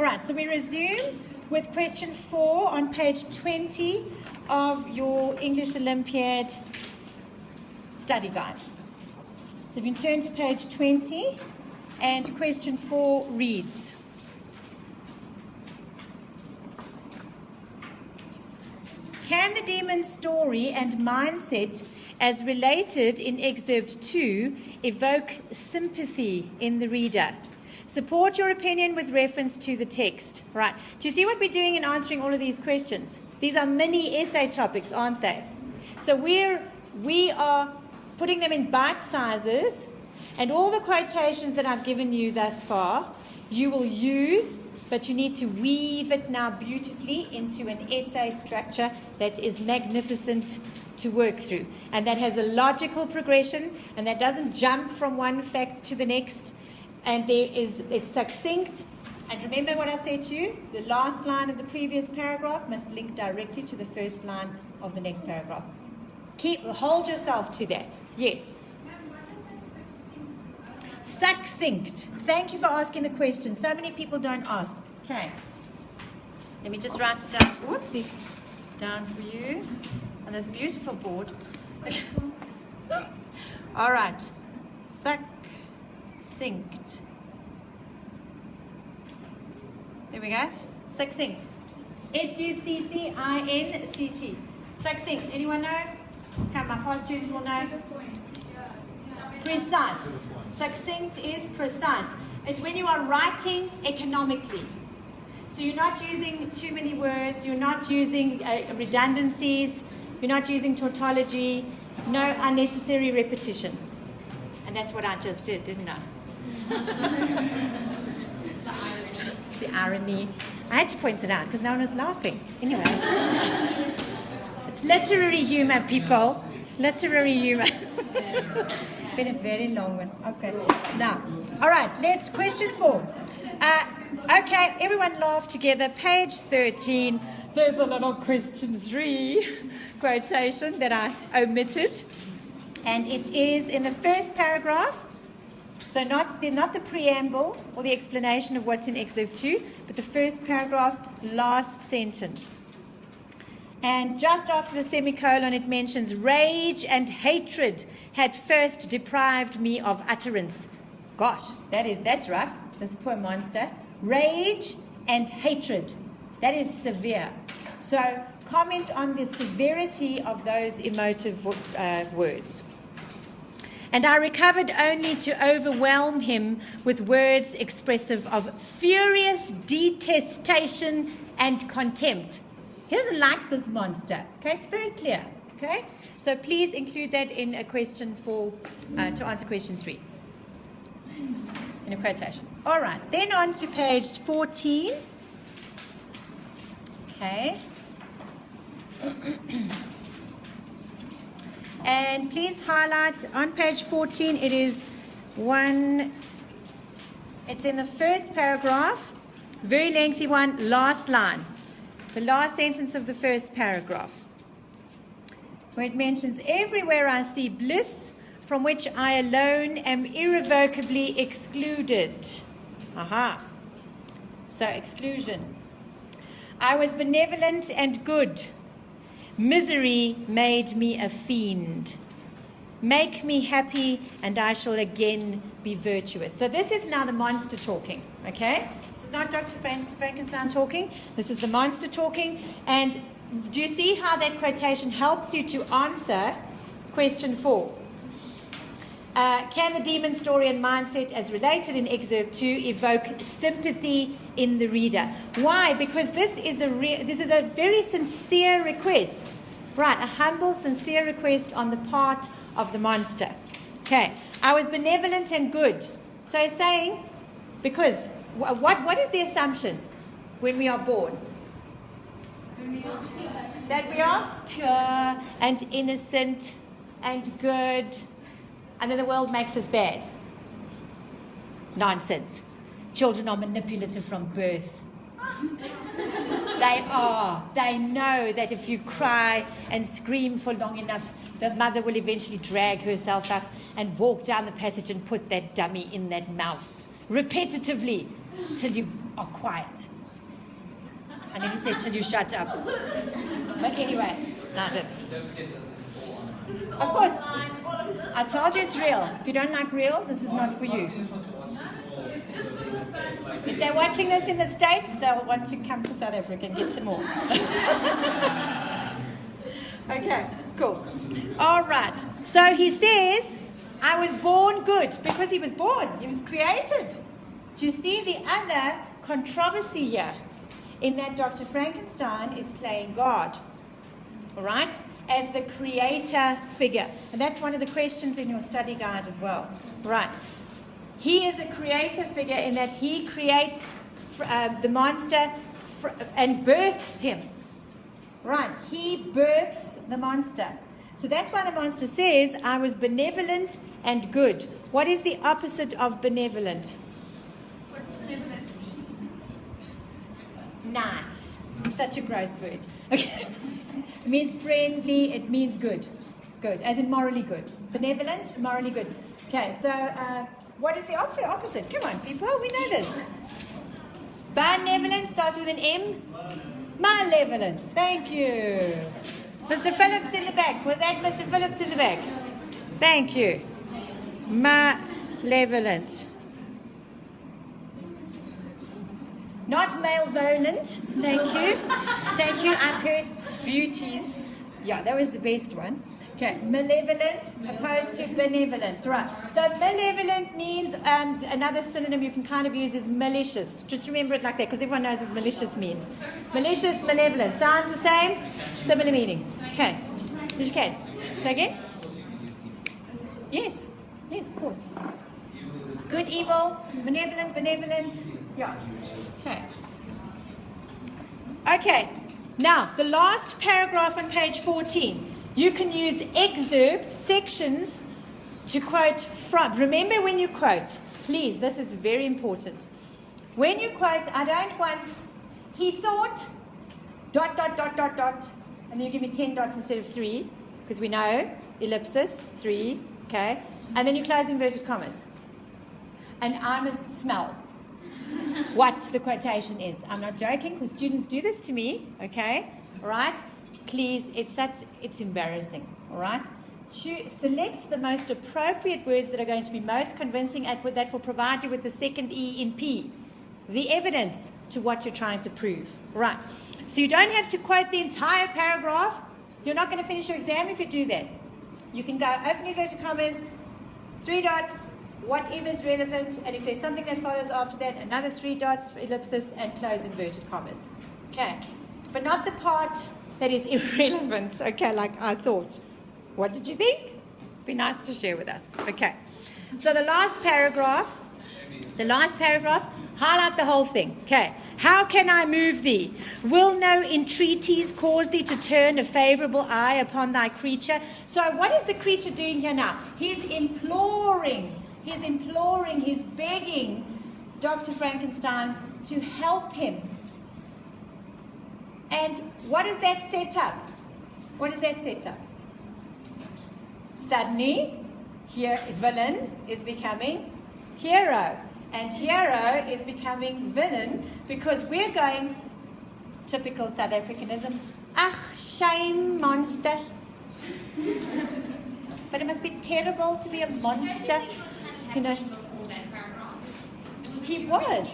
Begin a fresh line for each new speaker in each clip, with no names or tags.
All right, so we resume with question 4 on page 20 of your English Olympiad study guide. So if you turn to page 20, and question 4 reads, can the demon's story and mindset as related in excerpt 2 evoke sympathy in the reader? Support your opinion with reference to the text. Right. Do you see what we're doing in answering all of these questions? These are mini essay topics, aren't they? So we are putting them in bite sizes, and all the quotations that I've given you thus far, you will use, but you need to weave it now beautifully into an essay structure that is magnificent to work through, and that has a logical progression, and that doesn't jump from one fact to the next, and it's succinct. And remember what I said to you, the last line of the previous paragraph must link directly to the first line of the next paragraph. Hold yourself to that. Yes. Succinct. Thank you for asking the question. So many people don't ask. Okay. Let me just write it down. Whoopsie. Down for you. On this beautiful board. All right. Succinct. There we go. Succinct. S-U-C-C-I-N-C-T. Succinct. Anyone know? Okay, my past students will know. Precise. Succinct is precise. It's when you are writing economically. So you're not using too many words, you're not using redundancies, you're not using tautology, no unnecessary repetition. And that's what I just did, didn't I? The irony. I had to point it out because no one was laughing. Anyway. It's literary humor, people. Literary humor. It's been a very long one. Okay. Now, all right, let's question 4. Okay, everyone laugh together. Page 13. There's a little question 3 quotation that I omitted. And it is in the first paragraph. So not the preamble or the explanation of what's in excerpt 2, but the first paragraph, last sentence. And just after the semicolon, it mentions, rage and hatred had first deprived me of utterance. Gosh, that's rough, this poor monster. Rage and hatred, that is severe. So comment on the severity of those emotive words. And I recovered only to overwhelm him with words expressive of furious detestation and contempt. He doesn't like this monster. Okay, it's very clear. Okay, so please include that in a question to answer question 3. In a quotation. All right, then on to page 14. Okay. And please highlight on page 14, it's in the first paragraph, very lengthy one, last line. The last sentence of the first paragraph, where it mentions, everywhere I see bliss, from which I alone am irrevocably excluded. Aha. So exclusion. I was benevolent and good. Misery made me a fiend. Make me happy, and I shall again be virtuous. So this is now the monster talking, okay? This is not Dr. Frankenstein talking. This is the monster talking. And do you see how that quotation helps you to answer question 4? Can the demon story and mindset as related in excerpt 2 evoke sympathy in the reader? Why? Because this is a very sincere request. Right, a humble, sincere request on the part of the monster. Okay, I was benevolent and good. So it's saying, because what is the assumption when we are born? That we are pure and innocent and good. And then the world makes us bad. Nonsense. Children are manipulative from birth. They are. They know that if you cry and scream for long enough, the mother will eventually drag herself up and walk down the passage and put that dummy in that mouth. Repetitively. till you are quiet. And then he said, till you shut up. But anyway, no, I didn't. Of course, I told you it's real. If you don't like real, this is not for you. If they're watching this in the States, they'll want to come to South Africa and get some more. Okay, cool. All right. So he says, I was born good because he was born. He was created. Do you see the other controversy here? In that Dr. Frankenstein is playing God. All right? As the creator figure. And that's one of the questions in your study guide as well. Right. He is a creator figure in that he creates the monster and births him. Right. He births the monster. So that's why the monster says, I was benevolent and good. What is the opposite of benevolent?
What's benevolent?
Nice. Such a gross word. Okay. It means friendly, it means good. Good, as in morally good. Benevolent, morally good. Okay, so what is the opposite? Come on, people, we know this. Benevolent starts with an M. Malevolent. Thank you. Mr. Phillips in the back. Was that Mr. Phillips in the back? Thank you. Malevolent. Not malevolent. Thank you. Thank you. I've heard beauties. Yeah, that was the best one. Okay, malevolent opposed to benevolent. Right. So malevolent means another synonym you can kind of use is malicious. Just remember it like that because everyone knows what malicious means. Malicious, malevolent. Sounds the same, similar meaning. Okay. Yes, you can. Say again? Yes. Yes, of course. Good, evil, benevolent. Yeah. Okay. Okay. Now, the last paragraph on page 14. You can use excerpts, sections, to quote from. Remember when you quote, please, this is very important. When you quote, I don't want, he thought, ... and then you give me 10 dots instead of 3, because we know, ellipsis, 3, okay, and then you close inverted commas. And I must smell what the quotation is. I'm not joking, because students do this to me, okay, all right? Please, it's embarrassing, all right? Select the most appropriate words that are going to be most convincing and that will provide you with the second E in P, the evidence to what you're trying to prove, right? So you don't have to quote the entire paragraph. You're not going to finish your exam if you do that. You can go open inverted commas, 3 dots, whatever's relevant, and if there's something that follows after that, another 3 dots, ellipsis, and close inverted commas. Okay, but not the part that is irrelevant, okay, like I thought. What did you think? Be nice to share with us. Okay, so the last paragraph, highlight the whole thing. Okay, how can I move thee? Will no entreaties cause thee to turn a favorable eye upon thy creature? So what is the creature doing here now? He's imploring, he's begging Dr. Frankenstein to help him. And what does that set up? What does that set up? Suddenly, here villain is becoming hero. And hero is becoming villain because we're going, typical South Africanism, ach, shame, monster. But it must be terrible to be a monster. You know, he was.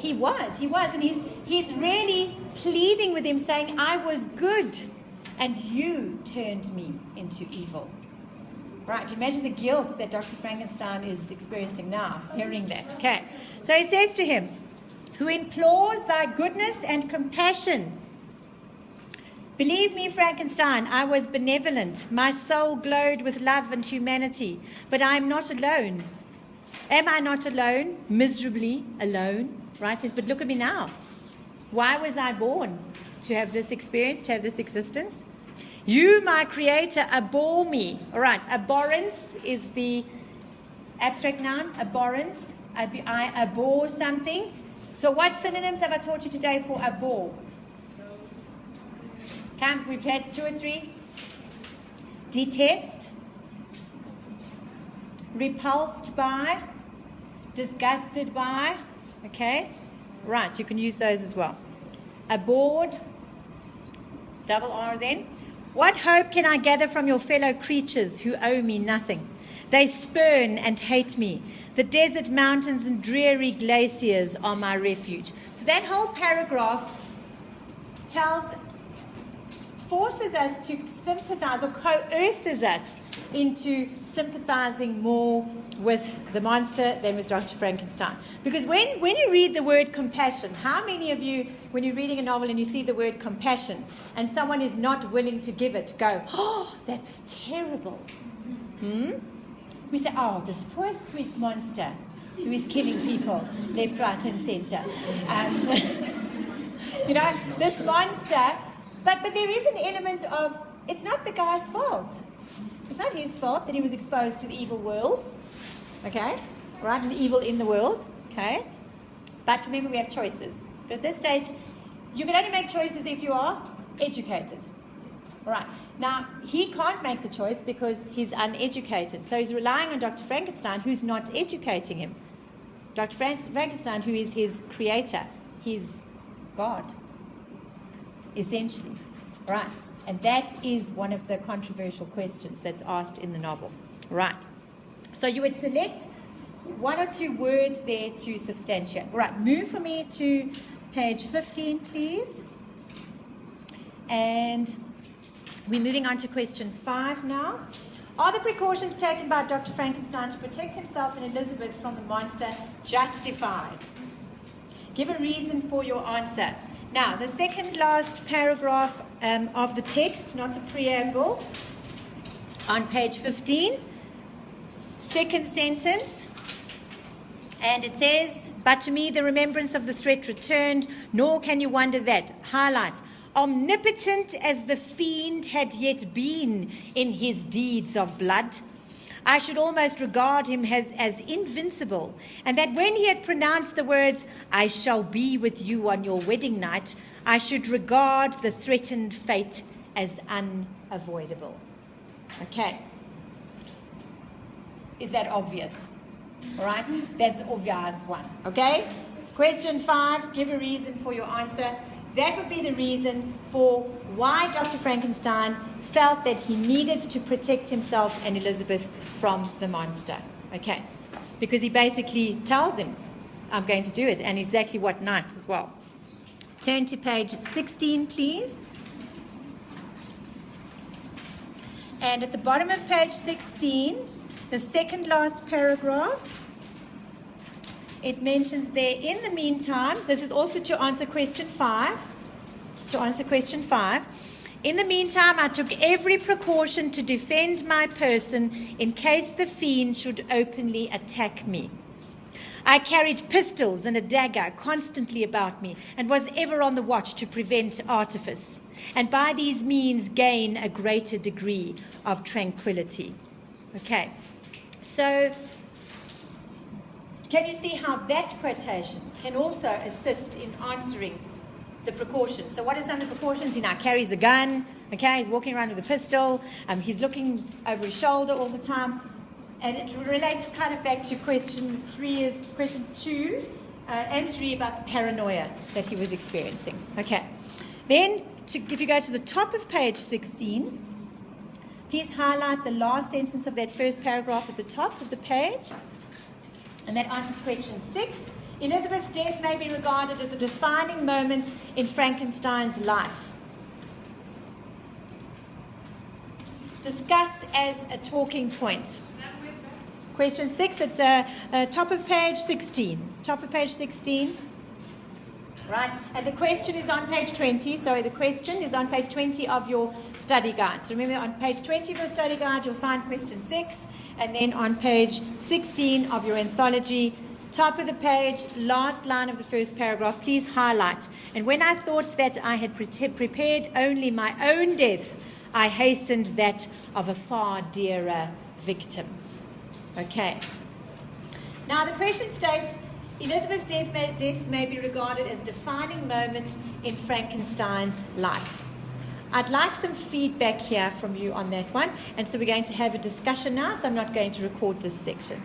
And he's really pleading with him, saying, I was good, and you turned me into evil. Right, you imagine the guilt that Dr. Frankenstein is experiencing now, hearing that. Okay, so he says to him, who implores thy goodness and compassion. Believe me, Frankenstein, I was benevolent. My soul glowed with love and humanity, but I am not alone. Am I not alone? Miserably alone. Right, he says, but look at me now. Why was I born? To have this experience, to have this existence? You, my creator, abhor me. All right, abhorrence is the abstract noun, abhorrence. I abhor something. So what synonyms have I taught you today for abhor? Come, we've had 2 or 3. Detest, repulsed by, disgusted by, Okay? Right, you can use those as well. Aboard, double R then. What hope can I gather from your fellow creatures who owe me nothing? They spurn and hate me. The desert mountains and dreary glaciers are my refuge. So that whole paragraph forces us to sympathize, or coerces us into sympathizing more with the monster than with Dr. Frankenstein. Because when you read the word compassion, how many of you, when you're reading a novel and you see the word compassion and someone is not willing to give it, go, oh, that's terrible. We say, oh, this poor sweet monster who is killing people left, right, and center. You know, this monster, but there is an element of, it's not the guy's fault. It's not his fault that he was exposed to the evil world, okay? Right, and the evil in the world, okay? But remember, we have choices. But at this stage, you can only make choices if you are educated. All right. Now, he can't make the choice because he's uneducated. So he's relying on Dr. Frankenstein, who's not educating him. Dr. Frankenstein, who is his creator, his God, essentially. All right. And that is one of the controversial questions that's asked in the novel. All right. So you would select one or two words there to substantiate. All right. Move for me to page 15, please. And we're moving on to question 5 now. Are the precautions taken by Dr. Frankenstein to protect himself and Elizabeth from the monster justified? Give a reason for your answer. Now, the second last paragraph of the text, not the preamble, on page 15, second sentence, and it says, but to me the remembrance of the threat returned, nor can you wonder that. Highlights. Omnipotent as the fiend had yet been in his deeds of blood, I should almost regard him as invincible, and that when he had pronounced the words, I shall be with you on your wedding night, I should regard the threatened fate as unavoidable. Okay. Is that obvious? All right? That's obvious one. Okay? Question 5, give a reason for your answer. That would be the reason for why Dr. Frankenstein felt that he needed to protect himself and Elizabeth from the monster. Okay, because he basically tells him, I'm going to do it, and exactly what night as well. Turn to page 16, please. And at the bottom of page 16, the second last paragraph, it mentions there, in the meantime, this is also to answer question 5. In the meantime, I took every precaution to defend my person in case the fiend should openly attack me. I carried pistols and a dagger constantly about me and was ever on the watch to prevent artifice, and by these means gain a greater degree of tranquility. Okay, so can you see how that quotation can also assist in answering the precautions? So what is under precautions? He now carries a gun, okay, he's walking around with a pistol, he's looking over his shoulder all the time, and it relates kind of back to question 2 and 3 about the paranoia that he was experiencing. Okay, then if you go to the top of page 16, please highlight the last sentence of that first paragraph at the top of the page. And that answers question 6. Elizabeth's death may be regarded as a defining moment in Frankenstein's life. Discuss as a talking point. Question 6, it's top of page 16. Top of page 16. Right, and the question is on page 20. Sorry, the question is on page 20 of your study guide. So remember, on page 20 of your study guide, you'll find question 6. And then on page 16 of your anthology, top of the page, last line of the first paragraph, please highlight. And when I thought that I had prepared only my own death, I hastened that of a far dearer victim. Okay. Now the question states, Elizabeth's death may be regarded as a defining moment in Frankenstein's life. I'd like some feedback here from you on that one. And so we're going to have a discussion now, so I'm not going to record this section.